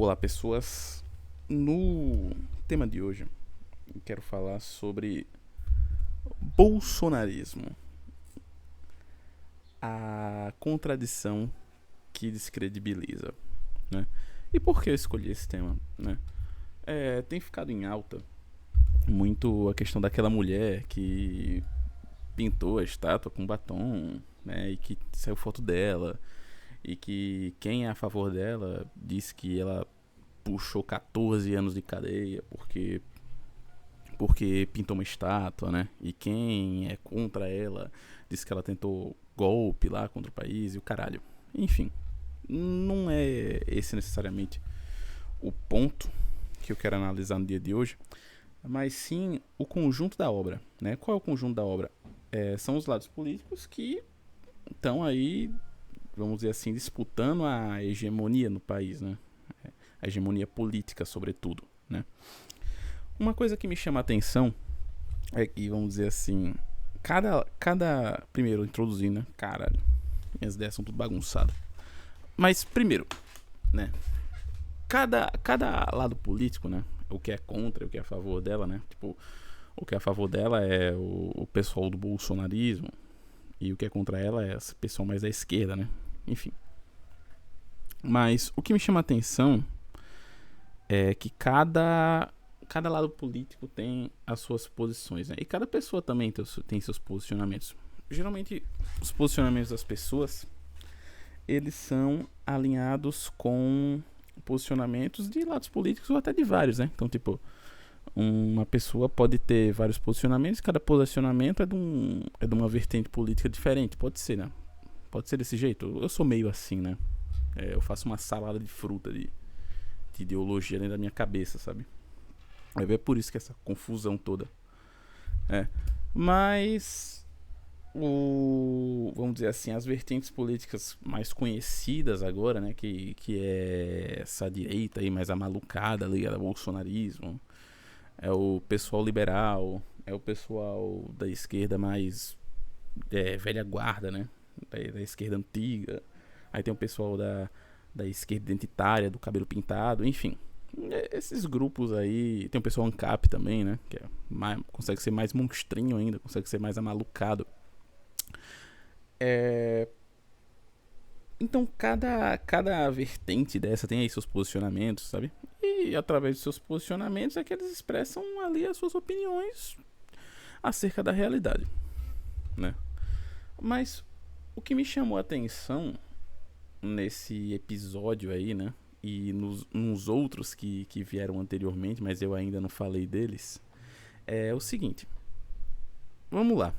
Olá, pessoas. No tema de hoje, eu quero falar sobre bolsonarismo, a contradição que descredibiliza, né? E por que eu escolhi esse tema, né? Tem ficado em alta muito a questão daquela mulher que pintou a estátua com batom, né? E que saiu foto dela e que quem é a favor dela disse que ela puxou 14 anos de cadeia porque pintou uma estátua, né? E quem é contra ela disse que ela tentou golpe lá contra o país e o caralho. Enfim, não é esse necessariamente o ponto que eu quero analisar no dia de hoje, mas sim o conjunto da obra, né? Qual é o conjunto da obra? São os lados políticos que estão aí, vamos dizer assim, disputando a hegemonia no país, né? A hegemonia política, sobretudo, né? Uma coisa que me chama a atenção é que, vamos dizer assim, primeiro, introduzindo, né? Caralho, minhas ideias são tudo bagunçadas. Mas, primeiro, né? Cada lado político, né? O que é contra e o que é a favor dela, né? Tipo, o que é a favor dela é o pessoal do bolsonarismo e o que é contra ela é esse pessoal mais da esquerda, né? Enfim. Mas o que me chama a atenção é que cada lado político tem as suas posições, né? E cada pessoa também tem seus posicionamentos. Geralmente, os posicionamentos das pessoas, eles são alinhados com posicionamentos de lados políticos ou até de vários, né? Então, tipo, uma pessoa pode ter vários posicionamentos, cada posicionamento é de uma vertente política diferente. Pode ser, né? Pode ser desse jeito. Eu sou meio assim, né? Eu faço uma salada de fruta de ideologia dentro da minha cabeça, sabe? É por isso que essa confusão toda. É. Mas vamos dizer assim, as vertentes políticas mais conhecidas agora, né, que é essa direita aí mais amalucada ligada ao bolsonarismo, é o pessoal liberal, é o pessoal da esquerda mais velha guarda, né, da esquerda antiga. Aí tem o pessoal da esquerda identitária, do cabelo pintado, enfim. Esses grupos aí. Tem o pessoal ANCAP também, né? Que consegue ser mais monstrinho ainda, consegue ser mais amalucado. É, então, cada vertente dessa tem aí seus posicionamentos, sabe? E através dos seus posicionamentos é que eles expressam ali as suas opiniões acerca da realidade, né? Mas o que me chamou a atenção nesse episódio aí, né? E nos outros que vieram anteriormente, mas eu ainda não falei deles, é o seguinte. Vamos lá.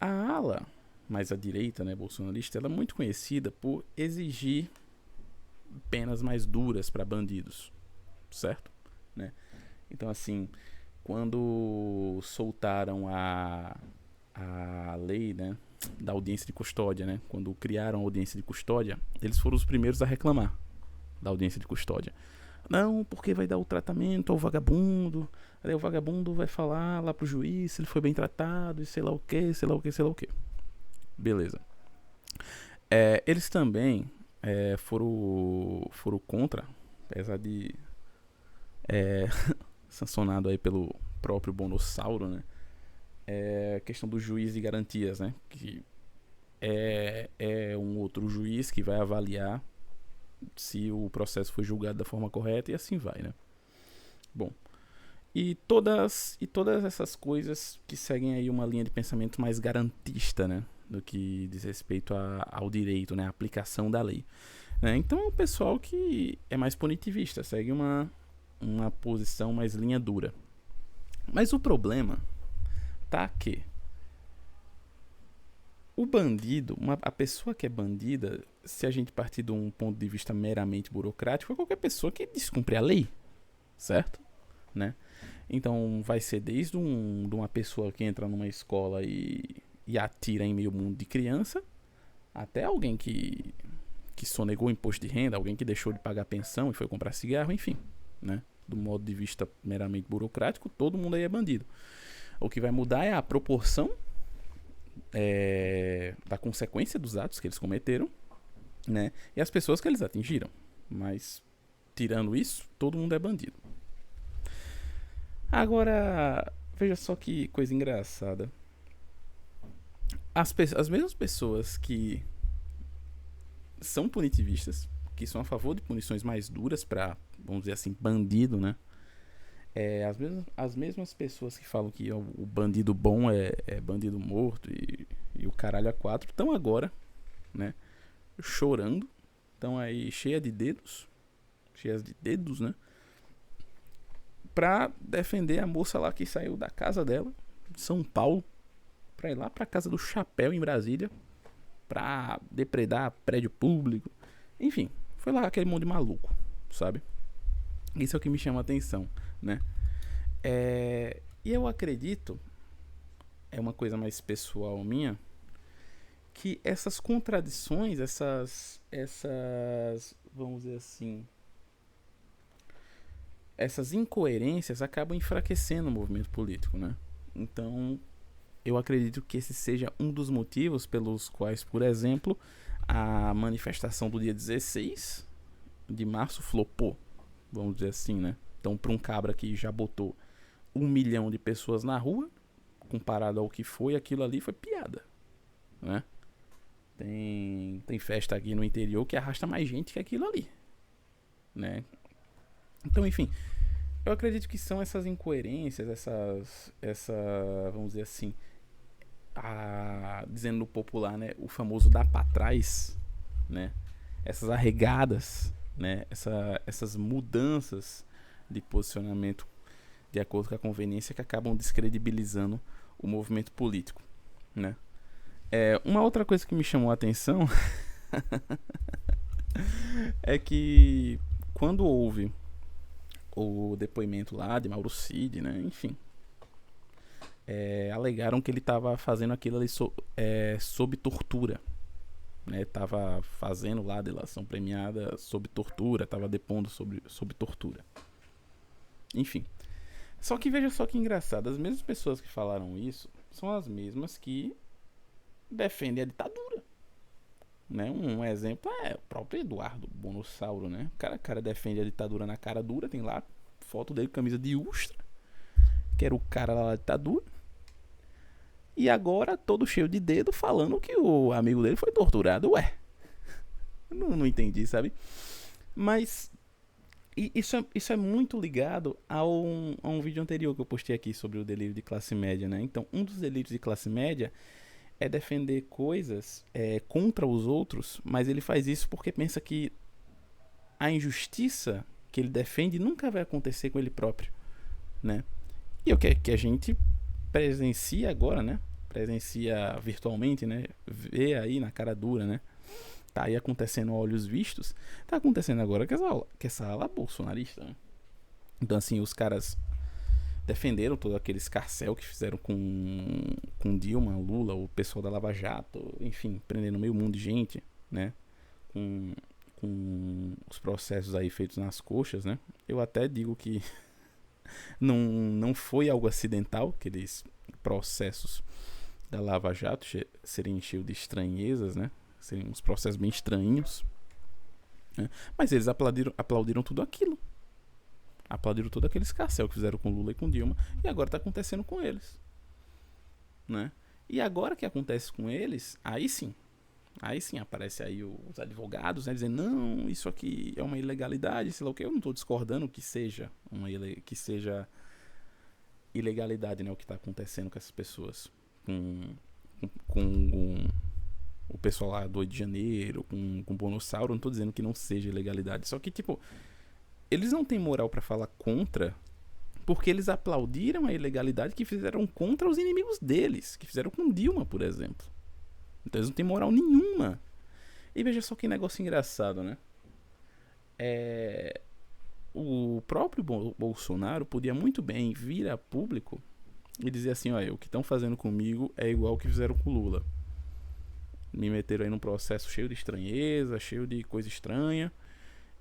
A ala mais à direita, né, bolsonarista, ela é muito conhecida por exigir penas mais duras para bandidos, certo? Né? Então, assim, quando soltaram a lei, né, da audiência de custódia, né? Quando criaram a audiência de custódia, eles foram os primeiros a reclamar da audiência de custódia. Não, porque vai dar o tratamento ao vagabundo. Aí o vagabundo vai falar lá pro juiz se ele foi bem tratado e sei lá o que, sei lá o que, sei lá o que. Beleza. Eles também foram contra, apesar de sancionado aí pelo próprio Bonossauro, né? A questão do juiz de garantias, né? Que é um outro juiz que vai avaliar se o processo foi julgado da forma correta e assim vai, né? Bom, e todas essas coisas que seguem aí uma linha de pensamento mais garantista, né? Do que diz respeito ao direito, né? A aplicação da lei. Né? Então é um pessoal que é mais punitivista, segue uma posição mais linha dura. Mas o problema tá que o bandido, a pessoa que é bandida, se a gente partir de um ponto de vista meramente burocrático, é qualquer pessoa que descumpre a lei, certo? Né? Então vai ser desde de uma pessoa que entra numa escola e atira em meio mundo de criança, até alguém que sonegou o imposto de renda, alguém que deixou de pagar pensão e foi comprar cigarro, enfim, né? Do modo de vista meramente burocrático, todo mundo aí é bandido. O que vai mudar é a proporção da consequência dos atos que eles cometeram né? E as pessoas que eles atingiram. Mas, tirando isso, todo mundo é bandido. Agora, veja só que coisa engraçada. As mesmas pessoas que são punitivistas, que são a favor de punições mais duras pra, vamos dizer assim, bandido, né? As mesmas pessoas que falam que o bandido bom é bandido morto e o caralho a quatro, estão agora, né? Chorando, estão aí cheias de dedos, né? Pra defender a moça lá que saiu da casa dela, de São Paulo, pra ir lá pra casa do Chapéu em Brasília, pra depredar prédio público. Enfim, foi lá aquele monte de maluco, sabe? Isso é o que me chama a atenção, né? E eu acredito, é uma coisa mais pessoal minha, que essas contradições, vamos dizer assim, essas incoerências acabam enfraquecendo o movimento político, né? Então, eu acredito que esse seja um dos motivos pelos quais, por exemplo, a manifestação do dia 16 de março flopou, vamos dizer assim, né? Então, para um cabra que já botou 1 milhão de pessoas na rua, comparado ao que foi, aquilo ali foi piada, né? Tem festa aqui no interior que arrasta mais gente que aquilo ali, né? Então, enfim, eu acredito que são essas incoerências, vamos dizer assim, dizendo no popular, né, o famoso dar pra trás, né? Essas arregadas, né? Essas mudanças de posicionamento de acordo com a conveniência que acabam descredibilizando o movimento político, né? Uma outra coisa que me chamou a atenção é que quando houve o depoimento lá de Mauro Cid, né? Enfim, alegaram que ele estava fazendo aquilo ali sob tortura, né? Tava fazendo lá a delação premiada sob tortura, tava depondo sob tortura. Enfim, só que veja só que engraçado, as mesmas pessoas que falaram isso são as mesmas que defendem a ditadura, né? Um exemplo é o próprio Eduardo Bonossauro, né? O cara defende a ditadura na cara dura, tem lá foto dele, camisa de Ustra, que era o cara lá da ditadura, e agora todo cheio de dedo falando que o amigo dele foi torturado. Ué, não entendi, sabe? Mas isso é muito ligado a um vídeo anterior que eu postei aqui sobre o delírio de classe média, né? Então, um dos delírios de classe média é defender coisas contra os outros, mas ele faz isso porque pensa que a injustiça que ele defende nunca vai acontecer com ele próprio, né? E é o que a gente presencia agora, né? Presencia virtualmente, né? Vê aí na cara dura, né? Tá aí acontecendo a olhos vistos. Tá acontecendo agora que essa ala bolsonarista, né? Então, assim, os caras defenderam todo aquele escarcéu que fizeram com Dilma, Lula, o pessoal da Lava Jato, enfim, prendendo meio mundo de gente, né? Com os processos aí feitos nas coxas, né? Eu até digo que não foi algo acidental, aqueles processos da Lava Jato serem cheios de estranhezas, né? Seriam uns processos bem estranhos, né? Mas eles aplaudiram tudo aquilo. Aplaudiram todo aquele escarcéu que fizeram com Lula e com Dilma. E agora está acontecendo com eles, né? E agora que acontece com eles, aí sim aparece aí os advogados, né, dizendo, não, isso aqui é uma ilegalidade, sei lá o que. Eu não estou discordando que seja ilegalidade, né, o que está acontecendo com essas pessoas, com o pessoal lá do Rio de Janeiro, com o Bonossauro. Não estou dizendo que não seja ilegalidade, só que, tipo, eles não têm moral para falar contra, porque eles aplaudiram a ilegalidade que fizeram contra os inimigos deles, que fizeram com Dilma, por exemplo. Então eles não têm moral nenhuma. E veja só que negócio engraçado, né? O próprio Bolsonaro podia muito bem vir a público e dizer assim, olha, o que estão fazendo comigo é igual o que fizeram com Lula. Me meteram aí num processo cheio de estranheza, cheio de coisa estranha,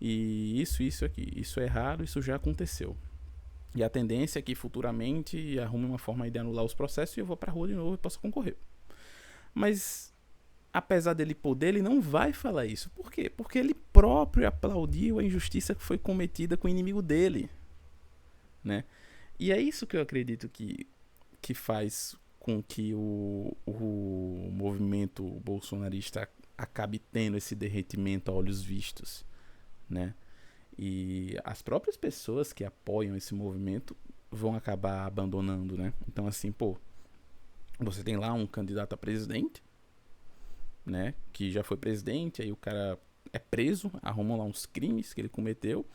e isso aqui, isso é errado, isso já aconteceu. E a tendência é que futuramente arrume uma forma de anular os processos e eu vou pra rua de novo e possa concorrer. Mas apesar dele poder, ele não vai falar isso. Por quê? Porque ele próprio aplaudiu a injustiça que foi cometida com o inimigo dele, né? E é isso que eu acredito que faz com que o movimento bolsonarista acabe tendo esse derretimento a olhos vistos, né? E as próprias pessoas que apoiam esse movimento vão acabar abandonando, né? Então, assim, pô, você tem lá um candidato a presidente, né? Que já foi presidente, aí o cara é preso, arrumam lá uns crimes que ele cometeu,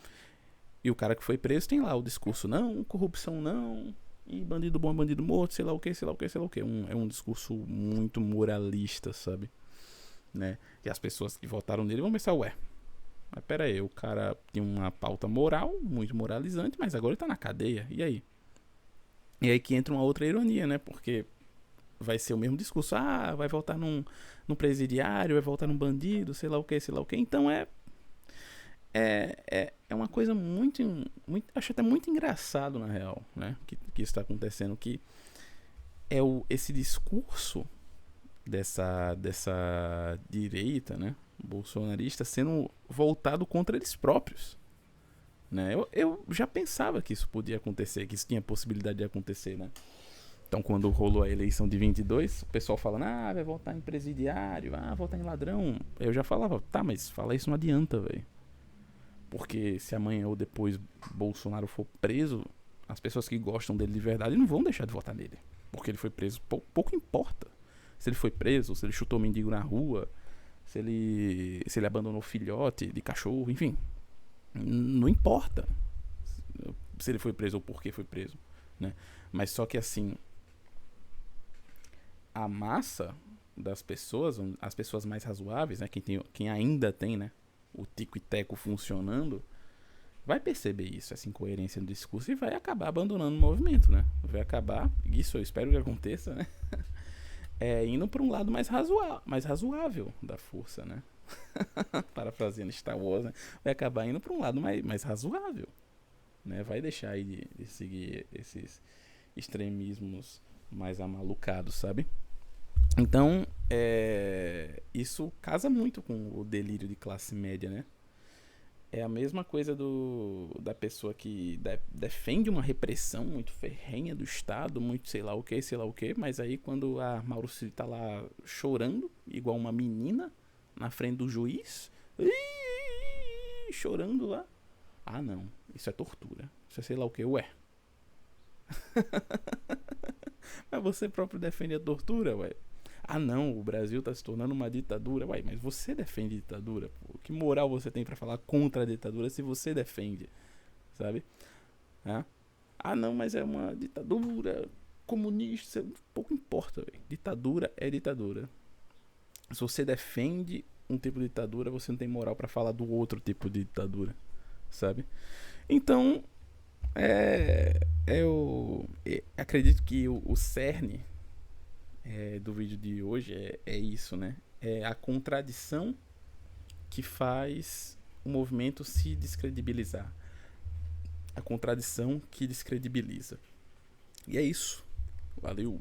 e o cara que foi preso tem lá o discurso, não, corrupção não, e bandido bom é bandido morto, sei lá o que, sei lá o que, sei lá o que. É um discurso muito moralista, sabe? Né? E as pessoas que votaram nele vão pensar, ué, mas pera aí, o cara tinha uma pauta moral, muito moralizante, mas agora ele tá na cadeia, e aí? E aí que entra uma outra ironia, né? Porque vai ser o mesmo discurso, vai votar num presidiário, vai votar num bandido, sei lá o que, sei lá o que. Então é uma coisa muito, acho até muito engraçado na real, né? Que está acontecendo, que é esse discurso dessa direita, né? Bolsonarista sendo voltado contra eles próprios, né? Eu já pensava que isso podia acontecer, que isso tinha possibilidade de acontecer, né? Então, quando rolou a eleição de 22, o pessoal falando, vai votar em presidiário, votar em ladrão. Eu já falava, tá, mas falar isso não adianta, velho. Porque se amanhã ou depois Bolsonaro for preso, as pessoas que gostam dele de verdade não vão deixar de votar nele. Porque ele foi preso, pouco importa. Se ele foi preso, se ele chutou mendigo na rua, se ele abandonou filhote de cachorro, enfim. Não importa se ele foi preso ou por que foi preso, né? Mas só que assim, a massa das pessoas, as pessoas mais razoáveis, né, quem ainda tem, né, o tico e teco funcionando, vai perceber isso, essa incoerência no discurso, e vai acabar abandonando o movimento, né? Vai acabar, isso eu espero que aconteça, né? Indo para um lado mais razoável da força, né? Parafraseando Star Wars, né? Vai acabar indo para um lado mais razoável, né? Vai deixar aí de seguir esses extremismos mais amalucados, sabe? Então, isso casa muito com o delírio de classe média, né? É a mesma coisa da pessoa que defende uma repressão muito ferrenha do Estado, muito sei lá o que, mas aí quando a Mauro Cid tá lá chorando, igual uma menina, na frente do juiz, chorando lá, não, isso é tortura, isso é sei lá o que, ué. Mas você próprio defende a tortura, ué. Não, o Brasil tá se tornando uma ditadura. Ué, mas você defende ditadura, pô. Que moral você tem pra falar contra a ditadura se você defende, sabe? Não, mas é uma ditadura comunista. Pouco importa, véio. Ditadura é ditadura. Se você defende um tipo de ditadura, você não tem moral pra falar do outro tipo de ditadura, sabe? Então, eu acredito que o cerne do vídeo de hoje é isso, né? É a contradição que faz o movimento se descredibilizar. A contradição que descredibiliza. E é isso. Valeu!